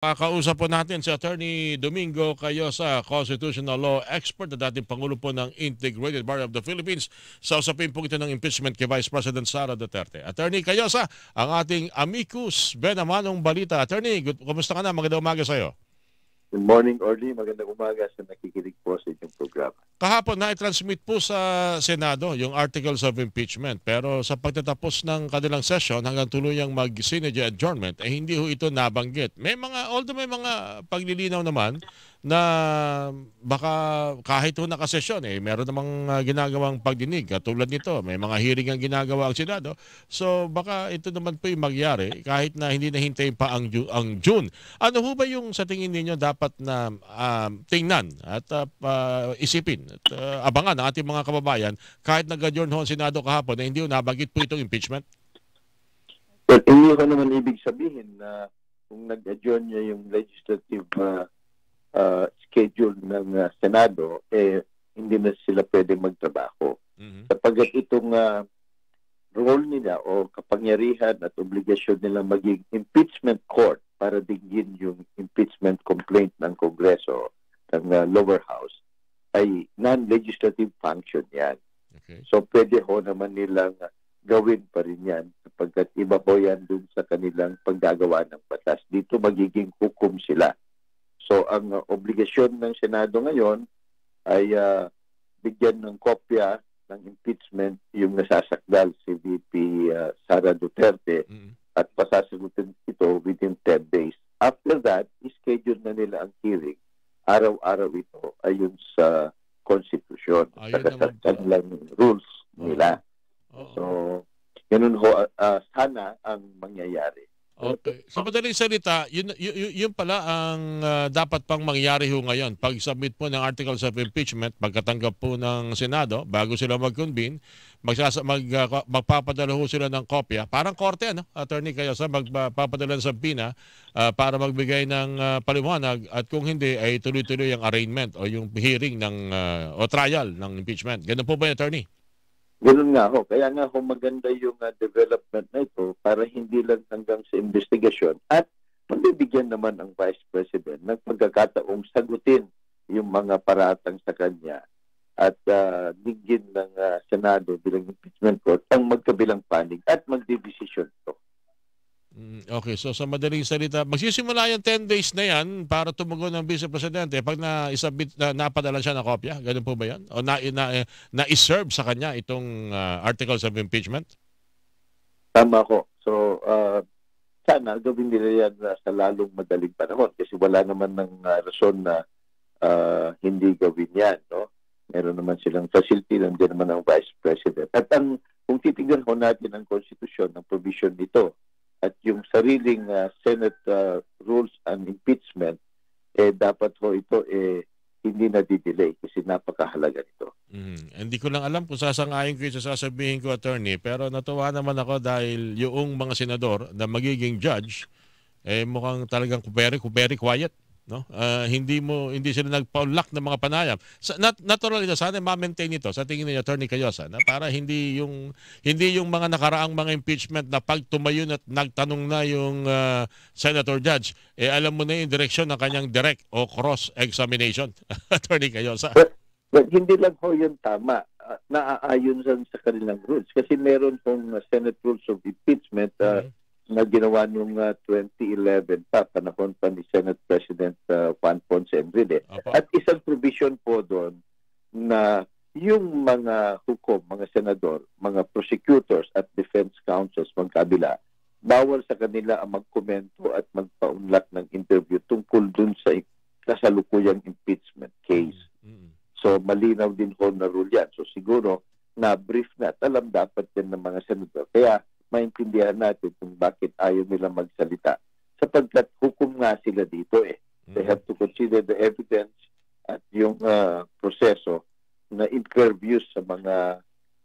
Kakausap po natin si Attorney Domingo Cayosa, constitutional law expert na dating Pangulo po ng Integrated Bar of the Philippines sa usapin po ito ng impeachment kay Vice President Sara Duterte. Attorney Cayosa, ang ating amicus benamanong balita. Attorney, kumusta ka na? Magandang umaga sa iyo. Good morning, Orly. Magandang umaga sa nakikinig po sa inyong programa. Kahapon na-transmit po sa Senado yung articles of impeachment, pero sa pagtatapos ng kanilang session hanggang tuluyang mag-synergy adjournment, hindi ho ito nabanggit. Although may mga paglilinaw naman na baka kahit ho nakasesyon, meron namang ginagawang pagdinig. Tulad nito, may mga hearing ang ginagawa ang Senado. So baka ito naman po yung magyari kahit na hindi nahintayin pa ang June. Ano ho ba yung sa tingin ninyo dapat na tingnan at isipin at abangan ng ating mga kababayan kahit nag-adjourn ho ang Senado kahapon na hindi ho nabanggit po itong impeachment? But hindi ko naman ibig sabihin na kung nag-adjourn niya yung legislative schedule ng Senado, hindi na sila pwede magtrabaho. Sapagkat itong role nila o kapangyarihan at obligasyon nila maging impeachment court para digin yung impeachment complaint ng Kongreso, ng lower house, ay non-legislative function yan. Okay. So pwede ho naman nilang gawin pa rin yan sapagkat iba po yan dun sa kanilang paggagawa ng batas. Dito magiging hukom sila. So ang obligasyon ng Senado ngayon ay bigyan ng kopya ng impeachment yung nasasakdal si VP Sara Duterte at pasasagutin ito within 10 days. After that, schedule na nila ang hearing. Araw-araw ito ayon sa Constitution, sa kanilang rules nila. So, ganun ho, sana ang mangyayari. Okay. Sa madaling salita, yun pala ang dapat pang mangyari ho ngayon. Pag-submit po ng articles of impeachment, pagkatanggap po ng Senado, bago sila mag-convene, magpapadala ho sila ng kopya. Parang korte, Attorney Cayosa, magpapadala ng sabina para magbigay ng paliwanag at kung hindi, ay tuloy-tuloy ang arraignment o yung hearing o trial ng impeachment. Ganun po ba, Attorney? Ganun nga ho. Kaya nga ho maganda yung development na ito para hindi lang hanggang sa investigasyon at pagbibigyan naman ang Vice President ng pagkakataong sagutin yung mga paratang sa kanya at bigyan ng Senado bilang impeachment court ang magkabilang panig at magdedesisyon ito. Okay, so sa madaling salita, magsisimula yung 10 days na yan para tumugon ng Vice Presidente pag napadala siya ng kopya. Ganun po ba yan? O na-serve sa kanya itong articles of impeachment? Tama ko. So, sana gawin nila yan sa lalong madaling panahon kasi wala naman ng rason na hindi gawin yan. No? Meron naman silang facility, nandiyan naman ang Vice President. At kung titignan ho natin ang Constitution, ang provision nito, at yung sariling Senate rules and impeachment, dapat ho ito hindi na di-delay kasi napakahalaga nito. Hindi ko lang alam kung sasangayon ko yung sasabihin ko, Attorney, pero natuwa naman ako dahil yung mga senador na magiging judge, mukhang talagang very quiet. No? Hindi sila nagpaulak ng mga panayam. Natural ito, sana ma-maintain ito sa tingin ni Attorney Cayosa na para hindi yung mga nakaraang mga impeachment na pag tumayo at nagtanong na yung senator judge, alam mo na yung direksyon ng kanyang direct o cross examination. Attorney Cayosa. But hindi lang ho yun tama. Naaayon sa kanilang rules kasi meron pong Senate Rules of Impeachment na ginawa noong 2011 panahon pa ni Senate President Juan Ponce Enrile. At isang provision po doon na yung mga hukom, mga senador, mga prosecutors at defense counsels magkabila, bawal sa kanila ang magkomento at magpaunlak ng interview tungkol dun sa kasalukuyang impeachment case. So malinaw din ho na rule yan. So siguro na-brief na at alam dapat yan ng mga senador. Kaya maintindihan natin kung bakit ayaw nila magsalita. Sapagkat hukom nga sila dito They have to consider the evidence at yung proseso na interviews sa mga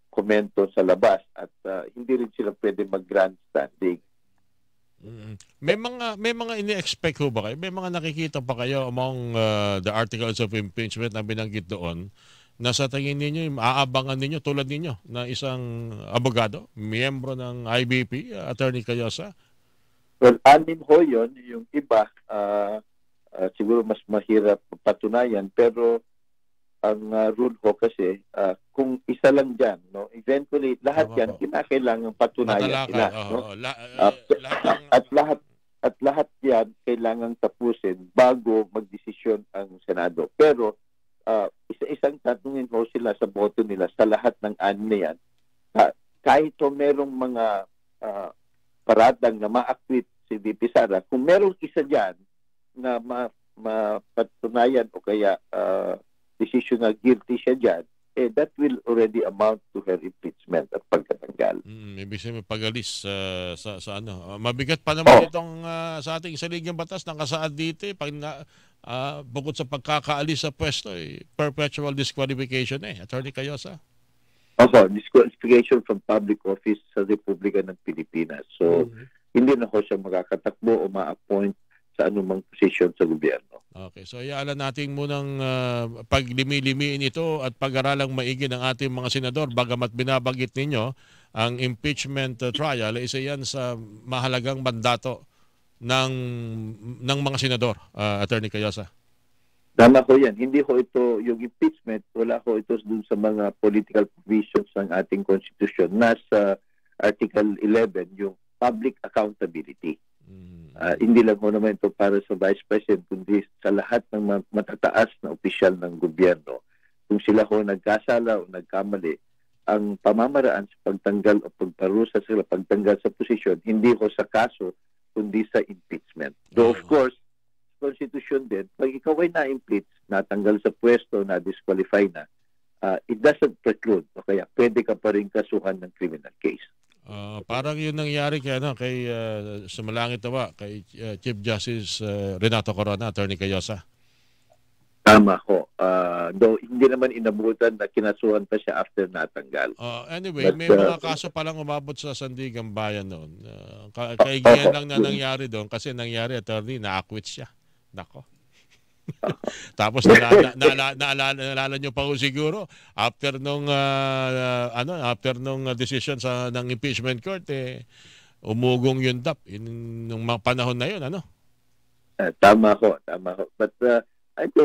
komento sa labas at hindi rin sila pwede mag-grandstanding. May mga ini-expect ho ba kayo? May mga nakikita pa kayo among the articles of impeachment na binanggit doon na sa tingin ninyo, aabangan ninyo tulad ninyo na isang abogado, miyembro ng IBP, Attorney Cayosa? Well, anim ho yun. Yung iba, siguro mas mahirap patunayan. Pero ang rule ho kasi, kung isa lang dyan, no, eventually, lahat Tama yan, po. kinakailangan patunayan Matalakay. nila. Oo. No? Eh, lahat ng At lahat yan kailangang tapusin bago magdesisyon ang Senado. Pero isa-isang tatanungin ho sila sa boto nila sa lahat ng anim na yan. Kahit ho merong mga paratang na ma-acquit si VP Sara, kung merong isa dyan na mapatunayan o kaya decision na guilty siya dyan, that will already amount to her impeachment at pagkatanggal. Ibig sabihin pagalis sa ano. Mabigat pa naman itong sa ating saligang batas ng kasaad dito pag bukod sa pagkakaalis sa pwesto perpetual disqualification Attorney Cayosa. Opo, disqualification from public office sa Republika ng Pilipinas. So, hindi na ho siya makakatakbo o ma-appoint sa anumang posisyon sa gobyerno. Okay, so iaala natin munang paglimi-limiin ito at pag-aralang maigi ng ating mga senador. Bagamat binabanggit ninyo, ang impeachment trial, isa yan sa mahalagang mandato ng mga senador, Attorney Cayosa. Tama ho yan. Hindi ho ito, yung impeachment, wala ho ito dun sa mga political provisions ng ating Constitution. Nasa Article 11, yung public accountability. Hindi lang ho naman ito para sa Vice President, kundi sa lahat ng matataas na opisyal ng gobyerno. Kung sila ho nagkasala o nagkamali, ang pamamaraan sa pagtanggal o pagparusa sila, pagtanggal sa posisyon, hindi ho sa kaso, kundi sa impeachment. So of course, Constitution din, pag ikaw ay na-impeach, natanggal sa pwesto, na-disqualify na, it doesn't preclude, o kaya pwede ka pa rin kasuhan ng criminal case. Parang yun nangyari kay Sumalangit Nawa, kay Chief Justice Renato Corona, Attorney Cayosa. Tama ho. Though hindi naman inabutan na kinasuhan pa siya after natanggal. Anyway, may mga kaso palang umabot sa Sandigan Bayan noon. Kaigihan lang na nangyari doon kasi nangyari, attorney, na-acquit siya. Nako. Tapos naalala nyo pa ho siguro after nung decision ng impeachment court umugong yung DAP nung mga panahon na yun Tama ho. But ito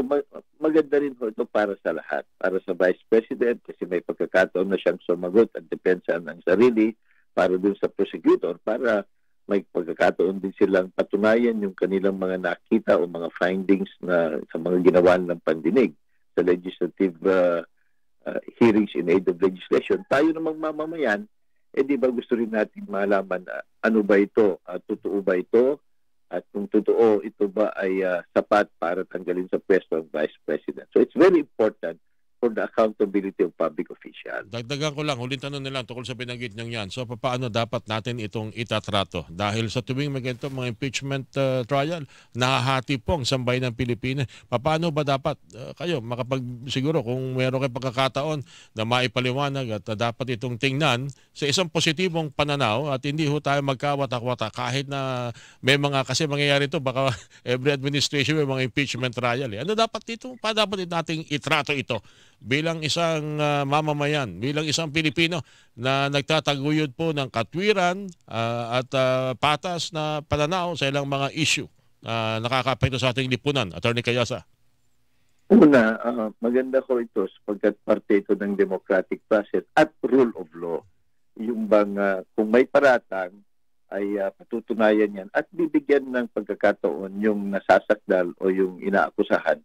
maganda rin ho ito para sa lahat, para sa Vice President kasi may pagkakataon na siyang sumagot at depensahan ng sarili, para dun sa prosecutor para may pagkakataon din silang patunayan yung kanilang mga nakita o mga findings na sa mga ginawa ng pandinig sa legislative hearings in aid of legislation. Tayo namang mamamayan, di ba gusto rin natin malaman ano ba ito, totoo ba ito, at kung totoo ito ba ay sapat para tanggalin sa pwesto ang Vice President. So it's very important for the accountability of public officials. Dagdagan ko lang, huling tanong nila tungkol sa binanggit niyang yan. So paano dapat natin itong itatrato? Dahil sa tuwing magento mga impeachment trial, nahahati po ang sambayan ng Pilipinas. Paano ba dapat kayo siguro kung meron kayo pagkakataon na maipaliwanag at dapat itong tingnan sa isang positibong pananaw at hindi ho tayo magkawatak-wata kahit na may mga kasi mangyayari ito baka every administration may mga impeachment trial. Ano dapat dito? Paano dapat nating itrato ito? Bilang isang mamamayan, bilang isang Pilipino na nagtataguyod po ng katwiran at patas na pananaw sa ilang mga issue na nakakaapekto sa ating lipunan. Attorney Cayosa. Una, maganda ko ito sapagkat parte ito ng democratic process at rule of law. Yung bang kung may paratang ay patutunayan yan at bibigyan ng pagkakataon yung nasasakdal o yung inaakusahan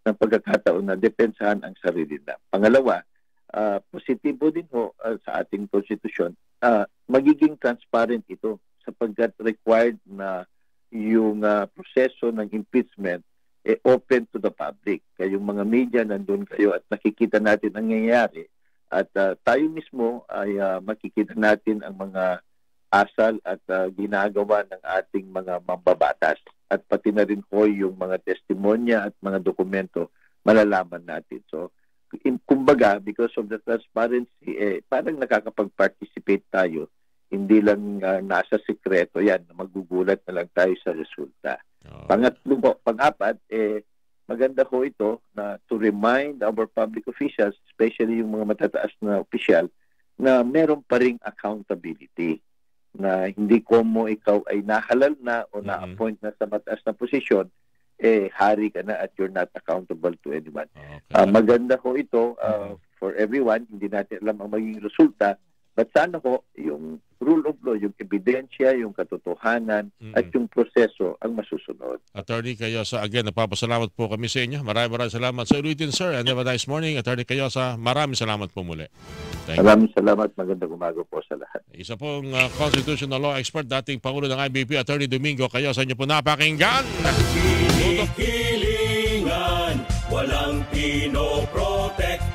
ng pagkakataon na depensahan ang sarili na. Pangalawa, positibo din ho sa ating konstitusyon, magiging transparent ito sapagkat required na yung proseso ng impeachment open to the public. Kayong mga media nandun kayo at nakikita natin ang nangyayari at tayo mismo ay makikita natin ang mga asal at ginagawa ng ating mga mambabatas. At pati na rin ho yung mga testimonya at mga dokumento malalaman natin. So, kumbaga, because of the transparency, parang nakakapag-participate tayo. Hindi lang nasa sekreto yan, magugulat na lang tayo sa resulta. Pangatlo po, pang-apat, maganda ho ito na to remind our public officials, especially yung mga matataas na opisyal, na meron pa ring accountability. na hindi ko mo ikaw ay nahalal na o na-appoint na sa mataas na posisyon, hari ka na at you're not accountable to anyone. Okay. Maganda ko ito for everyone. Hindi natin alam ang magiging resulta. But sana ko, yung rule of law, yung ebidensya, yung katotohanan, at yung proseso ang masusunod. Attorney Cayosa, again, napapasalamat po kami sa inyo. Maraming salamat sa ulitin, sir. And have a nice morning. Attorney Cayosa, maraming salamat po muli. Maraming salamat. Magandang umaga po sa lahat. Isa pong constitutional law expert, dating Pangulo ng IBP, Attorney Domingo Cayosa, niyo po napakinggan. Kilingan, walang pinoprotect.